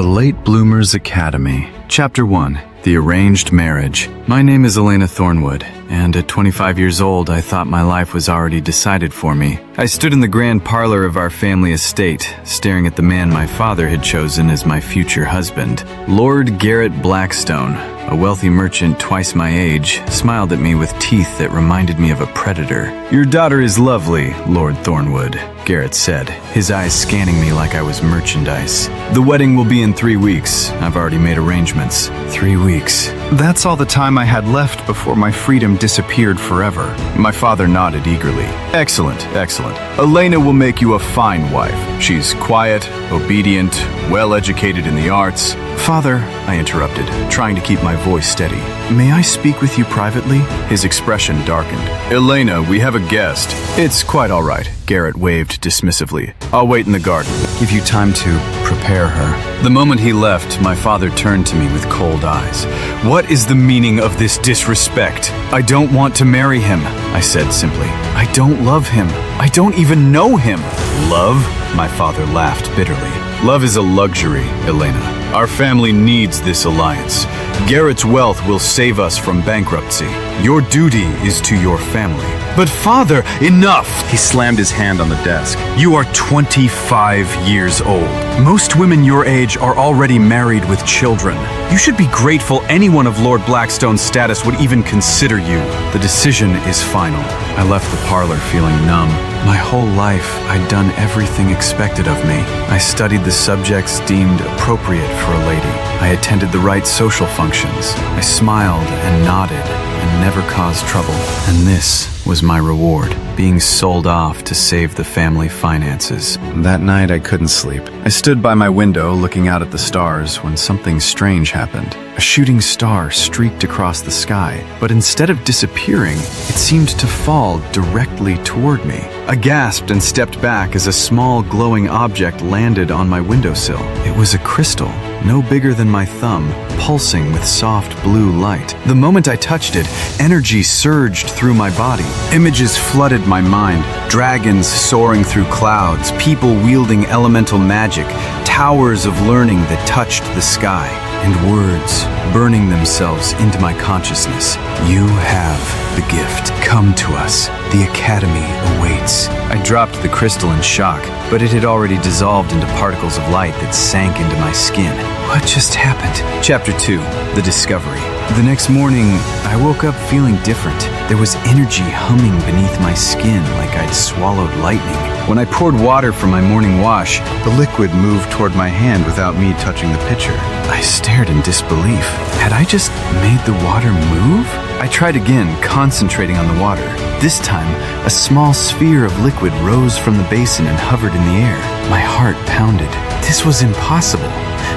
The Late Bloomers Academy. Chapter 1. The Arranged Marriage. My name is Elena Thornwood, and at 25 years old, I thought my life was already decided for me. I stood in the grand parlor of our family estate, staring at the man my father had chosen as my future husband. Lord Garrett Blackstone, a wealthy merchant twice my age, smiled at me with teeth that reminded me of a predator. "Your daughter is lovely, Lord Thornwood," Garrett said, his eyes scanning me like I was merchandise. "The wedding will be in 3 weeks. I've already made arrangements." 3 weeks. That's all the time I had left before my freedom disappeared forever. My father nodded eagerly. "Excellent, excellent. Elena will make you a fine wife. She's quiet, obedient, well-educated in the arts." "Father," I interrupted, trying to keep my voice steady, "may I speak with you privately?" His expression darkened. "Elena, we have a guest." "It's quite all right," Garrett waved dismissively. "I'll wait in the garden. Give you time to prepare her." The moment he left, my father turned to me with cold eyes. "What is the meaning of this disrespect?" "I don't want to marry him," I said simply. "I don't love him. I don't even know him." "Love?" My father laughed bitterly. "Love is a luxury, Elena. Our family needs this alliance. Garrett's wealth will save us from bankruptcy. Your duty is to your family." "But father, enough!" He slammed his hand on the desk. "You are 25 years old. Most women your age are already married with children. You should be grateful anyone of Lord Blackstone's status would even consider you. The decision is final." I left the parlor feeling numb. My whole life, I'd done everything expected of me. I studied the subjects deemed appropriate for a lady. I attended the right social functions. I smiled and nodded and never caused trouble. And this was my reward, being sold off to save the family finances. That night I couldn't sleep. I stood by my window looking out at the stars when something strange happened. A shooting star streaked across the sky, but instead of disappearing, it seemed to fall directly toward me. I gasped and stepped back as a small glowing object landed on my windowsill. It was a crystal, no bigger than my thumb, pulsing with soft blue light. The moment I touched it, energy surged through my body. Images flooded my mind. Dragons soaring through clouds, people wielding elemental magic, towers of learning that touched the sky, and words burning themselves into my consciousness. "You have the gift. Come to us. The Academy awaits." I dropped the crystal in shock, but it had already dissolved into particles of light that sank into my skin. What just happened? Chapter 2. The Discovery. The next morning, I woke up feeling different. There was energy humming beneath my skin like I'd swallowed lightning. When I poured water for my morning wash, the liquid moved toward my hand without me touching the pitcher. I stared in disbelief. Had I just made the water move? I tried again, concentrating on the water. This time, a small sphere of liquid rose from the basin and hovered in the air. My heart pounded. This was impossible.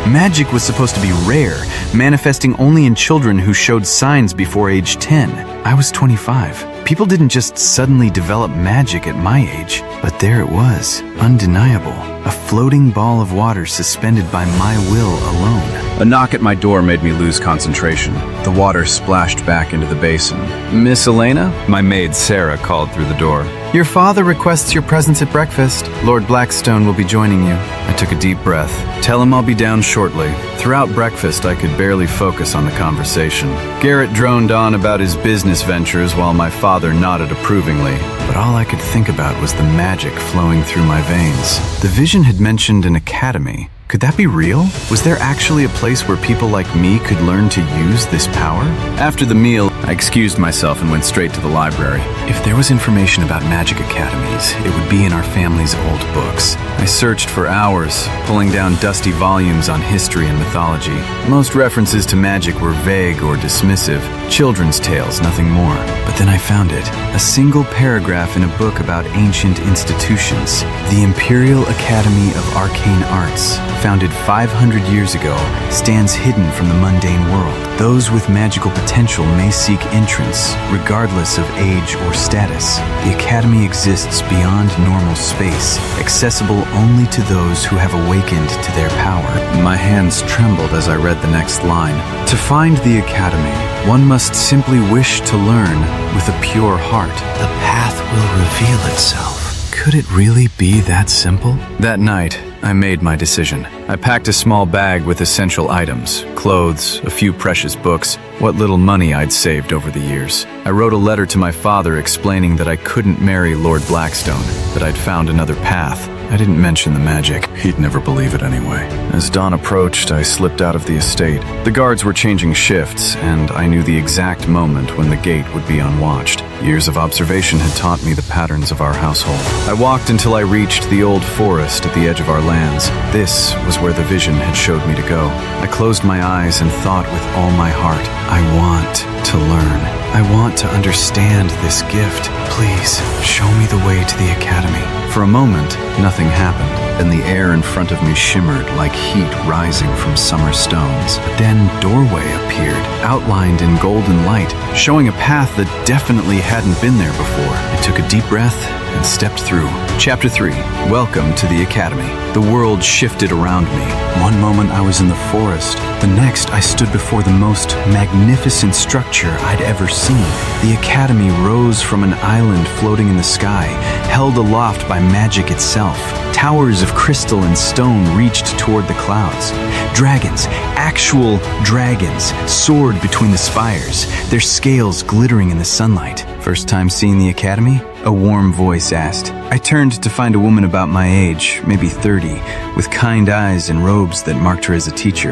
Magic was supposed to be rare, manifesting only in children who showed signs before age 10. I was 25. People didn't just suddenly develop magic at my age, but there it was, undeniable. A floating ball of water suspended by my will alone. A knock at my door made me lose concentration. The water splashed back into the basin. "Miss Elena?" My maid Sarah called through the door. "Your father requests your presence at breakfast. Lord Blackstone will be joining you." I took a deep breath. "Tell him I'll be down shortly." Throughout breakfast, I could barely focus on the conversation. Garrett droned on about his business ventures while my father nodded approvingly, but all I could think about was the magic flowing through my veins. The vision had mentioned an academy. Could that be real? Was there actually a place where people like me could learn to use this power? After the meal, I excused myself and went straight to the library. If there was information about magic academies, it would be in our family's old books. I searched for hours, pulling down dusty volumes on history and mythology. Most references to magic were vague or dismissive, children's tales, nothing more. But then I found it, a single paragraph in a book about ancient institutions. The Imperial Academy of Arcane Arts, founded 500 years ago, stands hidden from the mundane world. Those with magical potential may seek entrance, regardless of age or status. The Academy exists beyond normal space, accessible only to those who have awakened to their power. My hands trembled as I read the next line. To find the Academy, one must simply wish to learn with a pure heart. The path will reveal itself. Could it really be that simple? That night, I made my decision. I packed a small bag with essential items, clothes, a few precious books, what little money I'd saved over the years. I wrote a letter to my father explaining that I couldn't marry Lord Blackstone, that I'd found another path. I didn't mention the magic. He'd never believe it anyway. As dawn approached, I slipped out of the estate. The guards were changing shifts, and I knew the exact moment when the gate would be unwatched. Years of observation had taught me the patterns of our household. I walked until I reached the old forest at the edge of our lands. This was where the vision had showed me to go. I closed my eyes and thought with all my heart, I want to learn. I want to understand this gift. Please, show me the way to the academy. For a moment, nothing happened. Then the air in front of me shimmered like heat rising from summer stones. Then doorway appeared, outlined in golden light, showing a path that definitely hadn't been there before. I took a deep breath and stepped through. Chapter 3. Welcome to the Academy. The world shifted around me. One moment I was in the forest. The next I stood before the most magnificent structure I'd ever seen. The Academy rose from an island floating in the sky, held aloft by magic itself. Towers of crystal and stone reached toward the clouds. Dragons, actual dragons, soared between the spires, their scales glittering in the sunlight. First time seeing the academy? A warm voice asked. I turned to find a woman about my age, maybe 30, with kind eyes and robes that marked her as a teacher.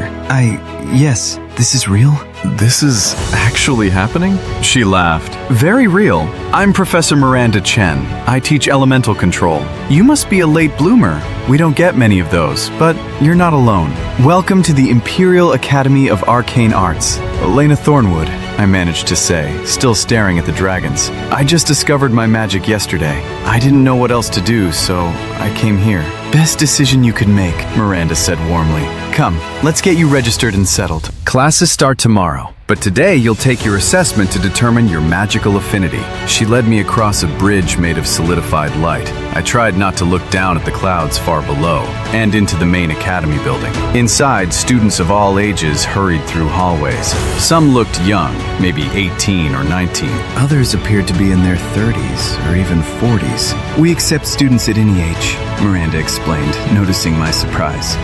Yes, this is real? This is actually happening? She laughed. Very real. I'm Professor Miranda Chen. I teach elemental control. You must be a late bloomer. We don't get many of those, but you're not alone. Welcome to the Imperial Academy of Arcane Arts. Elena Thornwood, I managed to say, still staring at the dragons. I just discovered my magic yesterday. I didn't know what else to do, so I came here. Best decision you could make, Miranda said warmly. Come, let's get you registered and settled. Classes start tomorrow, but today you'll take your assessment to determine your magical affinity. She led me across a bridge made of solidified light. I tried not to look down at the clouds far below and into the main academy building. Inside, students of all ages hurried through hallways. Some looked young, maybe 18 or 19. Others appeared to be in their 30s or even 40s. We accept students at any age, Miranda explained, noticing my surprise.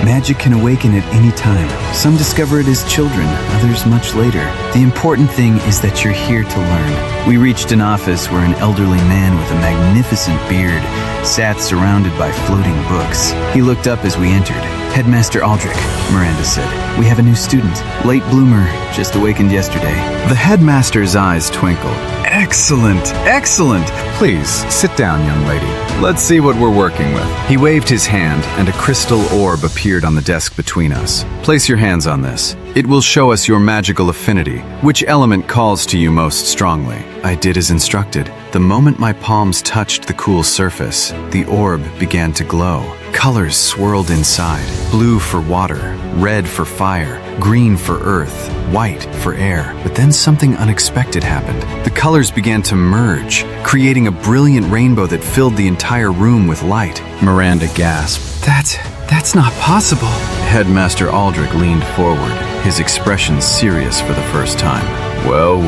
Magic can awaken at any time. Some discover it as children, others much later. The important thing is that you're here to learn. We reached an office where an elderly man with a magnificent beard sat surrounded by floating books. He looked up as we entered. Headmaster Aldrich, Miranda said. We have a new student. Late bloomer, just awakened yesterday. The headmaster's eyes twinkled. Excellent, excellent. Please, sit down, young lady. Let's see what we're working with. He waved his hand, and a crystal orb appeared on the desk between us. Place your hands on this. It will show us your magical affinity, which element calls to you most strongly. I did as instructed. The moment my palms touched the cool surface, the orb began to glow. Colors swirled inside. Blue for water, red for fire, green for earth, white for air. But then something unexpected happened. The colors began to merge, creating a brilliant rainbow that filled the entire room with light. Miranda gasped. That's not possible. Headmaster Aldrich leaned forward, his expression serious for the first time. Well,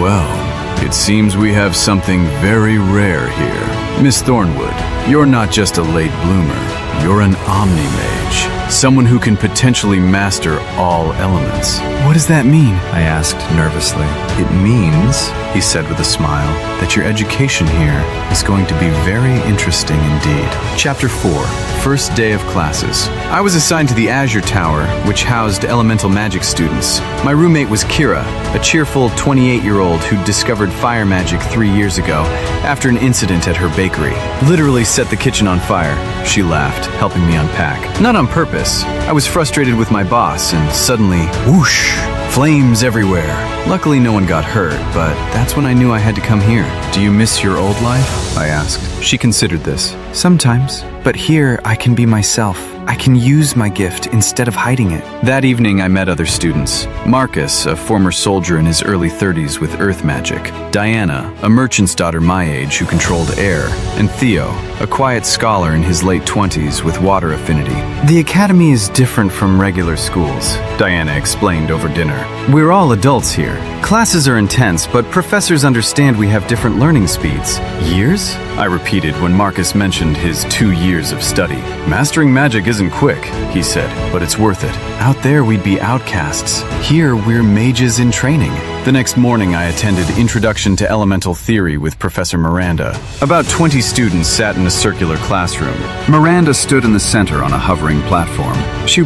it seems we have something very rare here. Miss Thornwood, you're not just a late bloomer. You're an omni-mage, someone who can potentially master all elements. What does that mean? I asked nervously. It means, he said with a smile, that your education here is going to be very interesting indeed. Chapter 4. First day of classes. I was assigned to the Azure Tower, which housed elemental magic students. My roommate was Kira, a cheerful 28-year-old who discovered fire magic 3 years ago after an incident at her bakery. Literally set the kitchen on fire. She laughed, helping me unpack. Not on purpose. I was frustrated with my boss, and suddenly, whoosh! Flames everywhere. Luckily, no one got hurt, but that's when I knew I had to come here. Do you miss your old life? I asked. She considered this. Sometimes. But here, I can be myself. I can use my gift instead of hiding it. That evening, I met other students. Marcus, a former soldier in his early 30s with earth magic. Diana, a merchant's daughter my age who controlled air. And Theo, a quiet scholar in his late 20s with water affinity. The academy is different from regular schools, Diana explained over dinner. We're all adults here. Classes are intense, but professors understand we have different learning speeds. Years? I repeated when Marcus mentioned his 2 years of study. Mastering magic isn't isn't quick, he said, but it's worth it. Out there, we'd be outcasts. Here, we're mages in training. The next morning, I attended Introduction to Elemental Theory with Professor Miranda. About 20 students sat in a circular classroom. Miranda stood in the center on a hovering platform.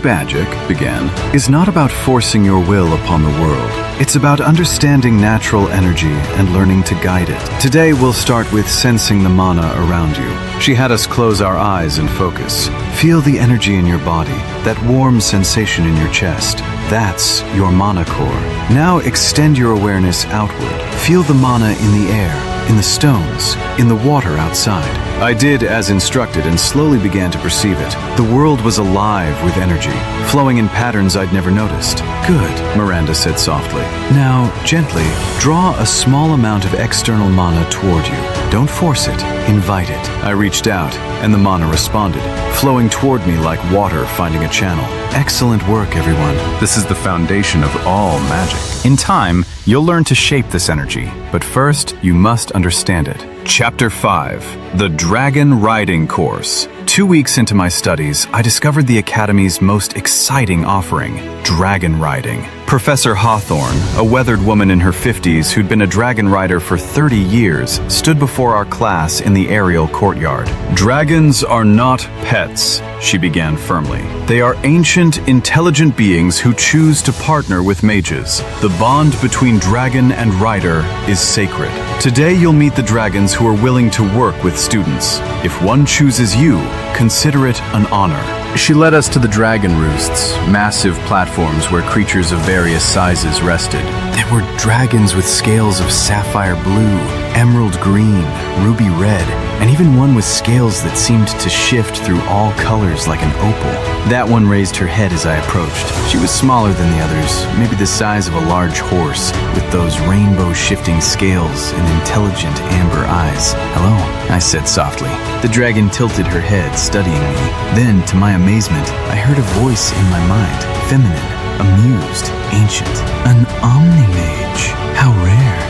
Magic began, is not about forcing your will upon the world. It's about understanding natural energy and learning to guide it. Today, we'll start with sensing the mana around you. She had us close our eyes and focus. Feel the energy in your body, that warm sensation in your chest. That's your mana core. Now extend your awareness outward. Feel the mana in the air, in the stones, in the water outside. I did as instructed and slowly began to perceive it. The world was alive with energy, flowing in patterns I'd never noticed. Good, Miranda said softly. Now, gently, draw a small amount of external mana toward you. Don't force it, invite it. I reached out, and the mana responded, flowing toward me like water finding a channel. Excellent work, everyone. This is the foundation of all magic. In time, you'll learn to shape this energy, but first, you must understand it. Chapter 5, The Dragon Riding Course. 2 weeks into my studies, I discovered the Academy's most exciting offering, dragon riding. Professor Hawthorne, a weathered woman in her 50s who'd been a dragon rider for 30 years, stood before our class in the aerial courtyard. Dragons are not pets, she began firmly. They are ancient, intelligent beings who choose to partner with mages. The bond between dragon and rider is sacred. Today you'll meet the dragons who are willing to work with students. If one chooses you, consider it an honor. She led us to the dragon roosts, massive platforms where creatures of various sizes rested. There were dragons with scales of sapphire blue, emerald green, ruby red, and even one with scales that seemed to shift through all colors like an opal. That one raised her head as I approached. She was smaller than the others, maybe the size of a large horse, with those rainbow-shifting scales and intelligent amber eyes. Hello, I said softly. The dragon tilted her head, studying me. Then, to my amazement, I heard a voice in my mind, feminine, amused, ancient. An omni-mage. How rare.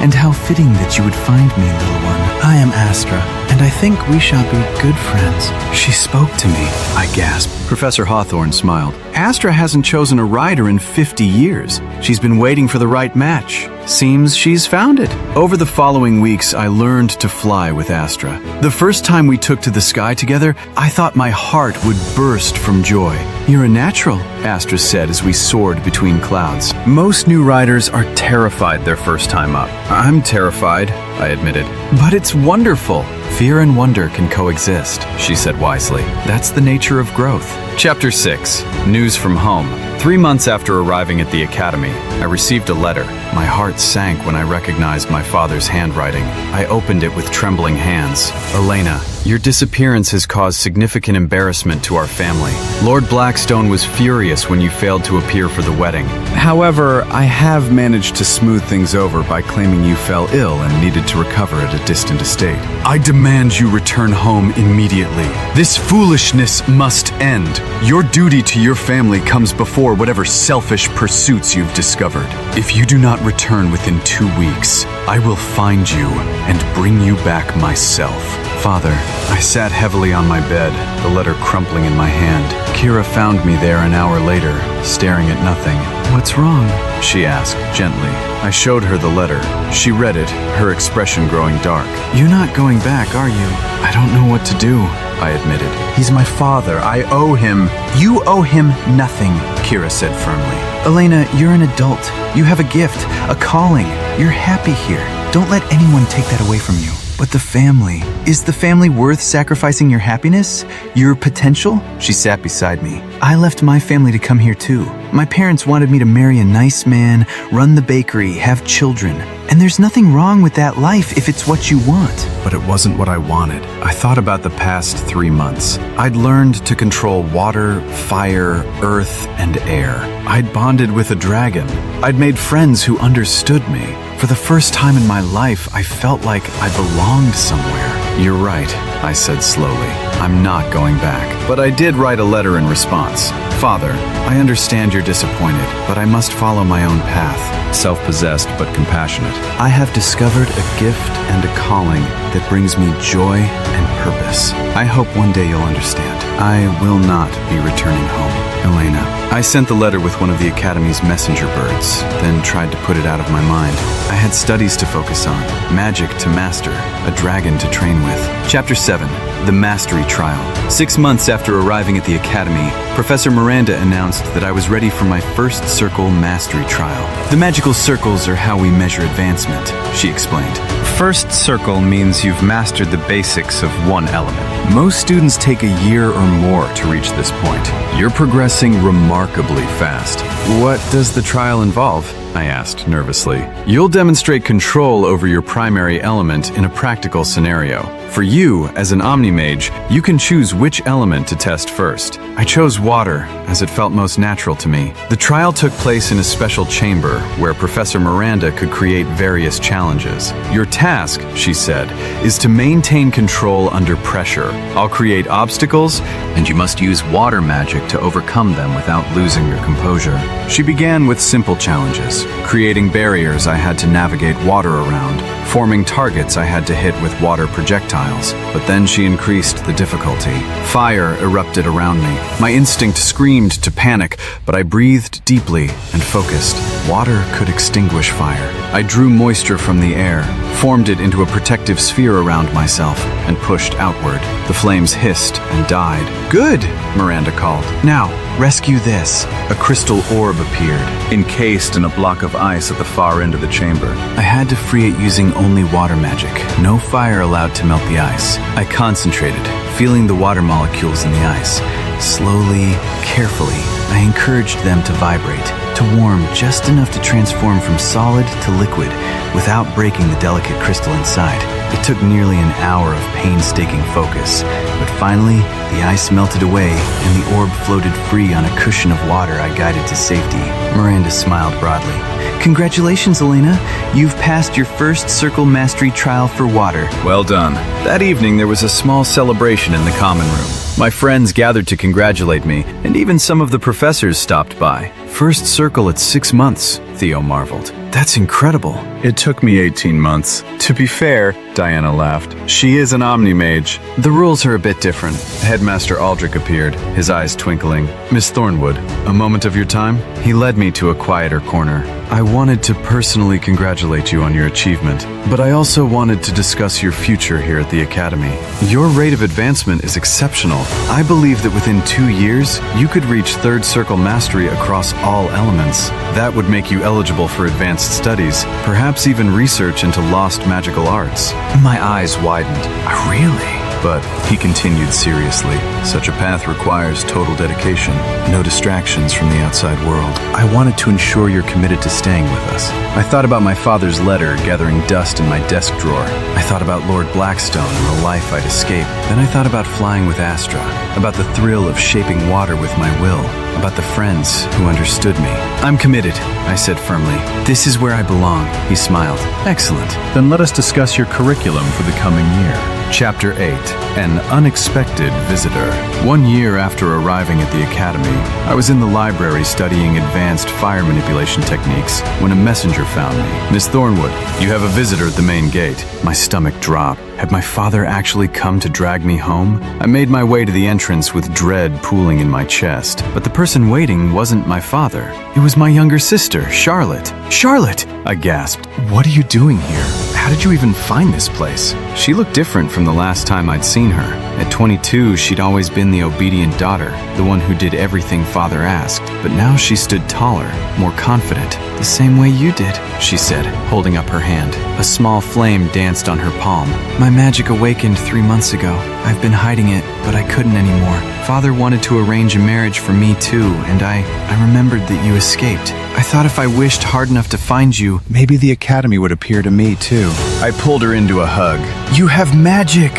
And how fitting that you would find me, little one. I am Astra, and I think we shall be good friends. She spoke to me, I gasped. Professor Hawthorne smiled. Astra hasn't chosen a rider in 50 years. She's been waiting for the right match. Seems she's found it. Over the following weeks, I learned to fly with Astra. The first time we took to the sky together, I thought my heart would burst from joy. You're a natural, Astra said as we soared between clouds. Most new riders are terrified their first time up. I'm terrified, I admitted. But it's wonderful. Fear and wonder can coexist, she said wisely. That's the nature of growth. Chapter 6, News from Home. 3 months after arriving at the academy, I received a letter. My heart sank when I recognized my father's handwriting. I opened it with trembling hands. Elena, your disappearance has caused significant embarrassment to our family. Lord Blackstone was furious when you failed to appear for the wedding. However, I have managed to smooth things over by claiming you fell ill and needed to recover at a distant estate. I demand you return home immediately. This foolishness must end. Your duty to your family comes before whatever selfish pursuits you've discovered. If you do not return within 2 weeks, I will find you and bring you back myself. Father, I sat heavily on my bed, the letter crumpling in my hand. Kira found me there an hour later, staring at nothing. What's wrong? She asked, gently. I showed her the letter. She read it, her expression growing dark. You're not going back, are you? I don't know what to do, I admitted. He's my father. I owe him. You owe him nothing, Kira said firmly. Elena, you're an adult. You have a gift, a calling. You're happy here. Don't let anyone take that away from you. But the family. Is the family worth sacrificing your happiness? Your potential? She sat beside me. I left my family to come here too. My parents wanted me to marry a nice man, run the bakery, have children. And there's nothing wrong with that life if it's what you want. But it wasn't what I wanted. I thought about the past 3 months. I'd learned to control water, fire, earth, and air. I'd bonded with a dragon. I'd made friends who understood me. For the first time in my life, I felt like I belonged somewhere. You're right, I said slowly. I'm not going back. But I did write a letter in response. Father, I understand you're disappointed, but I must follow my own path. Self-possessed but compassionate. I have discovered a gift and a calling that brings me joy and purpose. I hope one day you'll understand. I will not be returning home. Elena. I sent the letter with one of the Academy's messenger birds, then tried to put it out of my mind. I had studies to focus on, magic to master, a dragon to train with. Chapter 7. The Mastery Trial. 6 months after arriving at the Academy, Professor Miranda announced that I was ready for my first circle mastery trial. The magical circles are how we measure advancement, she explained. First circle means you've mastered the basics of one element. Most students take a year or more to reach this point. You're progressing remarkably fast. What does the trial involve? I asked nervously. You'll demonstrate control over your primary element in a practical scenario. For you, as an Omni-Mage, you can choose which element to test first. I chose water, as it felt most natural to me. The trial took place in a special chamber, where Professor Miranda could create various challenges. Your task, she said, is to maintain control under pressure. I'll create obstacles, and you must use water magic to overcome them without losing your composure. She began with simple challenges. Creating barriers I had to navigate water around, forming targets I had to hit with water projectiles. But then she increased the difficulty. Fire erupted around me. My instinct screamed to panic, but I breathed deeply and focused. Water could extinguish fire. I drew moisture from the air, formed it into a protective sphere around myself, and pushed outward. The flames hissed and died. Good, Miranda called. Now, rescue this. A crystal orb appeared, encased in a block of ice at the far end of the chamber. I had to free it using only water magic. No fire allowed to melt the ice. I concentrated, feeling the water molecules in the ice. Slowly, carefully, I encouraged them to vibrate, to warm just enough to transform from solid to liquid without breaking the delicate crystal inside. It took nearly an hour of painstaking focus, but finally, the ice melted away and the orb floated free on a cushion of water I guided to safety. Miranda smiled broadly. Congratulations, Elena. You've passed your first circle mastery trial for water. Well done. That evening, there was a small celebration in the common room. My friends gathered to congratulate me, and even some of the professors stopped by. First circle at 6 months, Theo marveled. That's incredible. It took me 18 months. To be fair, Diana laughed. She is an Omni-Mage. The rules are a bit different. Headmaster Aldrich appeared, his eyes twinkling. Miss Thornwood, a moment of your time? He led me to a quieter corner. I wanted to personally congratulate you on your achievement, but I also wanted to discuss your future here at the Academy. Your rate of advancement is exceptional. I believe that within 2 years, you could reach third circle mastery across all elements. That would make you eligible for advanced studies, perhaps even research into lost magical arts. My eyes widened. Really? But he continued seriously. Such a path requires total dedication, no distractions from the outside world. I wanted to ensure you're committed to staying with us. I thought about my father's letter gathering dust in my desk drawer. I thought about Lord Blackstone and the life I'd escape. Then I thought about flying with Astra, about the thrill of shaping water with my will, about the friends who understood me. I'm committed, I said firmly. This is where I belong, he smiled. Excellent. Then let us discuss your curriculum for the coming year. Chapter 8. An Unexpected Visitor. 1 year after arriving at the Academy, I was in the library studying advanced fire manipulation techniques when a messenger found me. Miss Thornwood, you have a visitor at the main gate. My stomach dropped. Had my father actually come to drag me home? I made my way to the entrance with dread pooling in my chest. But the person waiting wasn't my father. It was my younger sister, Charlotte. Charlotte! I gasped. What are you doing here? How did you even find this place? She looked different from the last time I'd seen her. At 22, she'd always been the obedient daughter, the one who did everything father asked. But now she stood taller, more confident. The same way you did, she said, holding up her hand. A small flame danced on her palm. My magic awakened 3 months ago. I've been hiding it, but I couldn't anymore. Father wanted to arrange a marriage for me too, and I remembered that you escaped. I thought if I wished hard enough to find you, maybe the Academy would appear to me too. I pulled her into a hug. You have magic!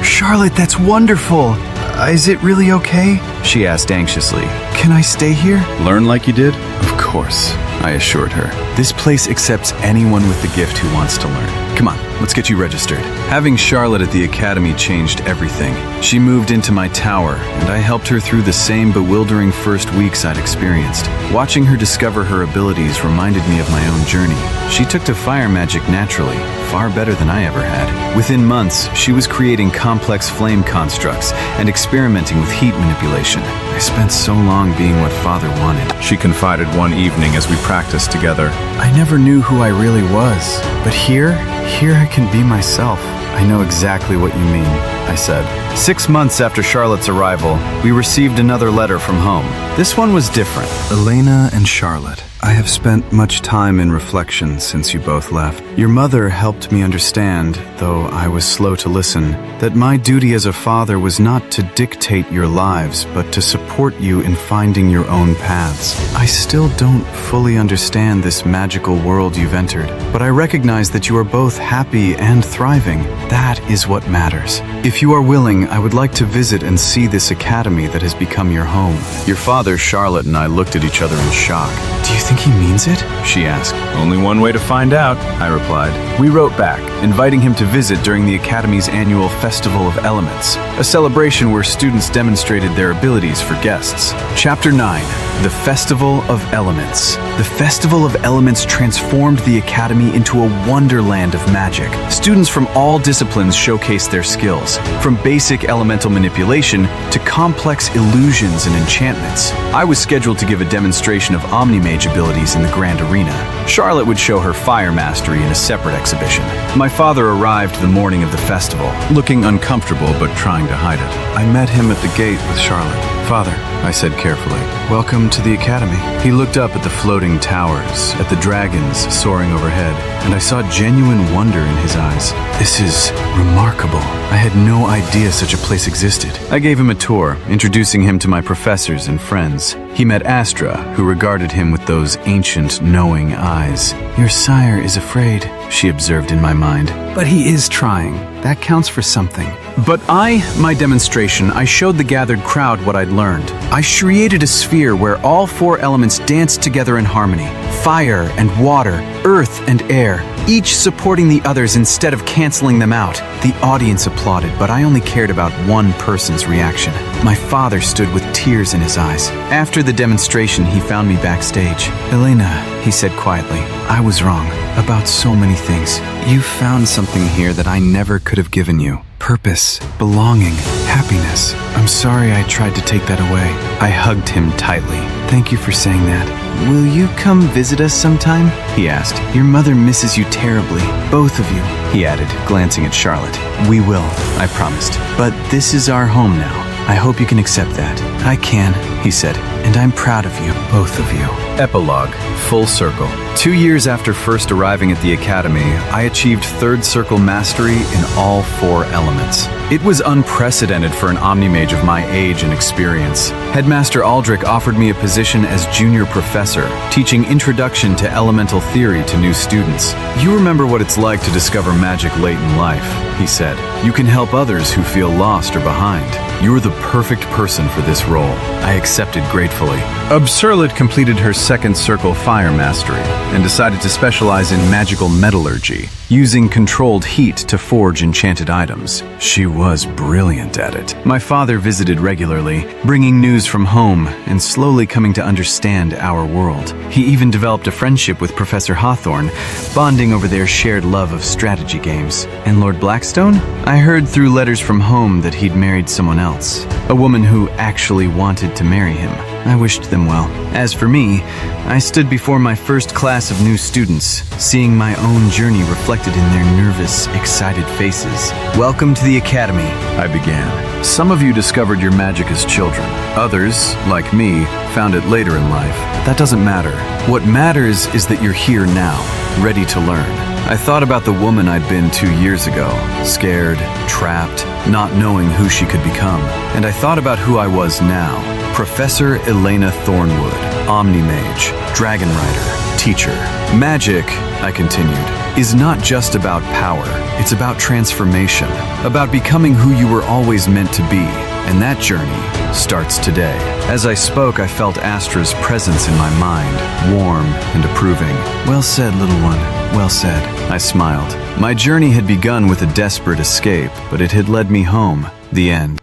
Charlotte, that's wonderful! Is it really okay? She asked anxiously. Can I stay here? Learn like you did? Of course. I assured her. This place accepts anyone with the gift who wants to learn. Come on, let's get you registered. Having Charlotte at the academy changed everything. She moved into my tower, and I helped her through the same bewildering first weeks I'd experienced. Watching her discover her abilities reminded me of my own journey. She took to fire magic naturally, far better than I ever had. Within months, she was creating complex flame constructs and experimenting with heat manipulation. I spent so long being what Father wanted. She confided one evening as we practiced together. I never knew who I really was, but here I can be myself. I know exactly what you mean, I said. 6 months after Charlotte's arrival, we received another letter from home. This one was different. Elena and Charlotte, I have spent much time in reflection since you both left. Your mother helped me understand, though I was slow to listen, that my duty as a father was not to dictate your lives, but to support you in finding your own paths. I still don't fully understand this magical world you've entered, but I recognize that you are both happy and thriving. That is what matters. If you are willing, I would like to visit and see this academy that has become your home. Your father, Charlotte, and I looked at each other in shock. Do you think he means it? She asked. Only one way to find out, I replied. We wrote back, inviting him to visit during the Academy's annual Festival of Elements, a celebration where students demonstrated their abilities for guests. Chapter 9. The Festival of Elements. The Festival of Elements transformed the Academy into a wonderland of magic. Students from all disciplines showcased their skills, from basic elemental manipulation to complex illusions and enchantments. I was scheduled to give a demonstration of omni-mage abilities in the Grand Arena. Charlotte would show her fire mastery in a separate exhibition. My father arrived the morning of the festival, looking uncomfortable but trying to hide it. I met him at the gate with Charlotte. Father, I said carefully, welcome to the academy. He looked up at the floating towers, at the dragons soaring overhead, and I saw genuine wonder in his eyes. This is remarkable. I had no idea such a place existed. I gave him a tour, introducing him to my professors and friends. He met Astra, who regarded him with those ancient, knowing eyes. Your sire is afraid, she observed in my mind. But he is trying. That counts for something. But my demonstration, I showed the gathered crowd what I'd learned. I created a sphere where all 4 elements danced together in harmony. Fire and water, earth and air, each supporting the others instead of canceling them out. The audience applauded, but I only cared about one person's reaction. My father stood with tears in his eyes. After the demonstration, he found me backstage. Elena, he said quietly, I was wrong about so many things. You found something here that I never could have given you. Purpose, belonging, happiness. I'm sorry I tried to take that away. I hugged him tightly. Thank you for saying that. Will you come visit us sometime? He asked. Your mother misses you terribly. Both of you, he added, glancing at Charlotte. We will, I promised. But this is our home now. I hope you can accept that. I can, he said, and I'm proud of you, both of you. Epilogue, full circle. 2 years after first arriving at the academy, I achieved third circle mastery in all 4 elements. It was unprecedented for an omni-mage of my age and experience. Headmaster Aldrich offered me a position as junior professor, teaching introduction to elemental theory to new students. You remember what it's like to discover magic late in life, he said. You can help others who feel lost or behind. You're the perfect person for this role. I accepted gratefully. Absurlid completed her second circle fire mastery and decided to specialize in magical metallurgy, using controlled heat to forge enchanted items. She was brilliant at it. My father visited regularly, bringing news from home and slowly coming to understand our world. He even developed a friendship with Professor Hawthorne, bonding over their shared love of strategy games. And Lord Blackstone? I heard through letters from home that he'd married someone else, a woman who actually wanted to marry him. I wished them well. As for me, I stood before my first class of new students, seeing my own journey reflected in their nervous, excited faces. Welcome to the academy, I began. Some of you discovered your magic as children. Others, like me, found it later in life. That doesn't matter. What matters is that you're here now, ready to learn. I thought about the woman I'd been 2 years ago, scared, trapped, not knowing who she could become. And I thought about who I was now, Professor Elena Thornwood, Omni-Mage, Dragon Rider, teacher. Magic, I continued, is not just about power. It's about transformation, about becoming who you were always meant to be. And that journey starts today. As I spoke, I felt Astra's presence in my mind, warm and approving. Well said, little one. Well said. I smiled. My journey had begun with a desperate escape, but it had led me home. The end.